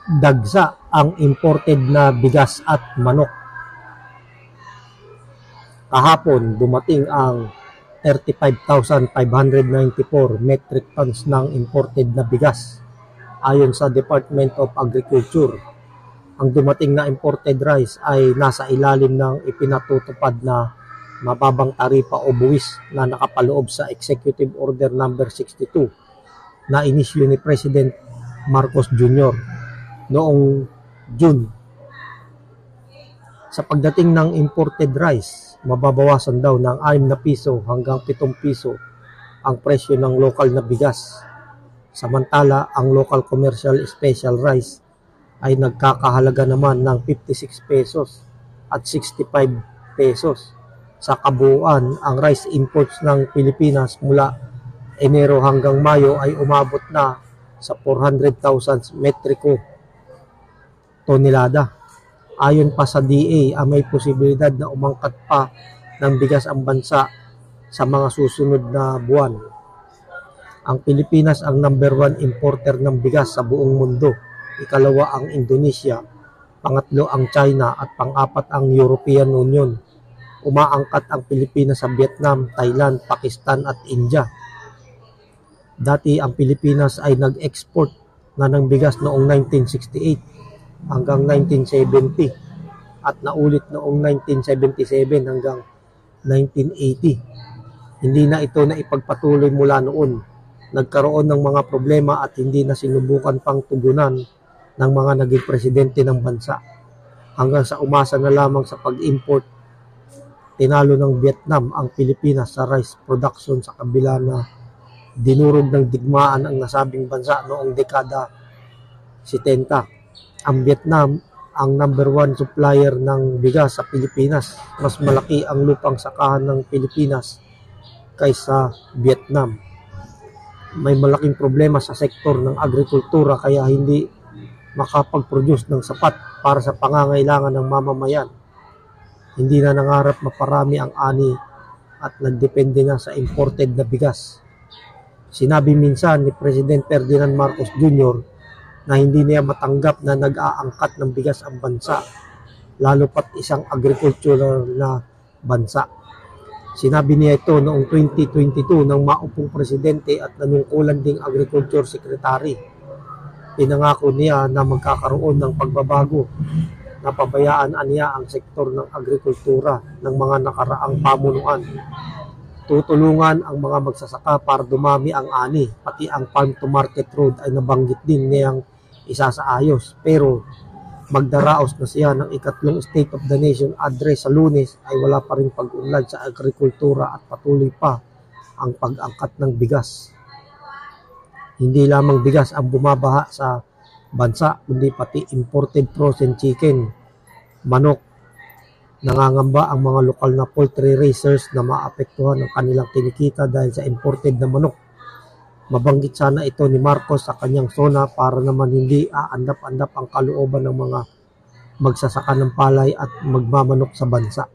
Dagsa ang imported na bigas at manok. Kahapon, dumating ang 35,594 metric tons ng imported na bigas. Ayon sa Department of Agriculture, ang dumating na imported rice ay nasa ilalim ng ipinatutupad na mababang taripa o buwis na nakapaloob sa Executive Order No. 62 na inisyu ni President Marcos Jr. noong June. Sa pagdating ng imported rice, mababawasan daw ng 6 na piso hanggang 7 piso ang presyo ng lokal na bigas. Samantala, ang local commercial special rice ay nagkakahalaga naman ng 56 pesos at 65 pesos. Sa kabuuan, ang rice imports ng Pilipinas mula Enero hanggang Mayo ay umabot na sa 400,000 metriko tonelada. Ayon pa sa DA, may posibilidad na umangkat pa ng bigas ang bansa sa mga susunod na buwan. Ang Pilipinas ang number 1 importer ng bigas sa buong mundo. Ikalawa ang Indonesia, pangatlo ang China at pang-apat ang European Union. Umaangkat ang Pilipinas sa Vietnam, Thailand, Pakistan at India. Dati ang Pilipinas ay nag-export na ng bigas noong 1968 hanggang 1970 at naulit noong 1977 hanggang 1980. Hindi na ito na ipagpatuloy mula noon. Nagkaroon ng mga problema at hindi na sinubukan pang tugunan ng mga naging presidente ng bansa. Hanggang sa umasa na lamang sa pag-import, tinalo ng Vietnam ang Pilipinas sa rice production sa kabila na dinurog ng digmaan ang nasabing bansa noong dekada 70. Ang Vietnam ang number 1 supplier ng bigas sa Pilipinas. Mas malaki ang lupang sakahan ng Pilipinas kaysa Vietnam. May malaking problema sa sektor ng agrikultura kaya hindi makapag-produce ng sapat para sa pangangailangan ng mamamayan. Hindi na nangarap maparami ang ani at nagdepende na sa imported na bigas. Sinabi minsan ni President Ferdinand Marcos Jr. na hindi niya matanggap na nag-aangkat ng bigas ang bansa, lalo pat isang agricultural na bansa. Sinabi niya ito noong 2022 ng maupong presidente at nanungkulan ding agriculture secretary. Pinangako niya na magkakaroon ng pagbabago. Napabayaan niya ang sektor ng agrikultura ng mga nakaraang pamunuan. Tutulungan ang mga magsasaka para dumami ang ani, pati ang farm to market road ay nabanggit din niyang isasaayos. Pero magdaraos na siya ng ikatlong State of the Nation address sa Lunes ay wala pa rin pag-unlad sa agrikultura at patuloy pa ang pag-angkat ng bigas. Hindi lamang bigas ang bumabaha sa bansa, kundi pati imported frozen chicken, manok. Nangangamba ang mga lokal na poultry raisers na maapektuhan ang kanilang kinikita dahil sa imported na manok. Mabanggit sana ito ni Marcos sa kanyang SONA para naman hindi aandap-andap ang kalooban ng mga magsasaka ng palay at magmamanok sa bansa.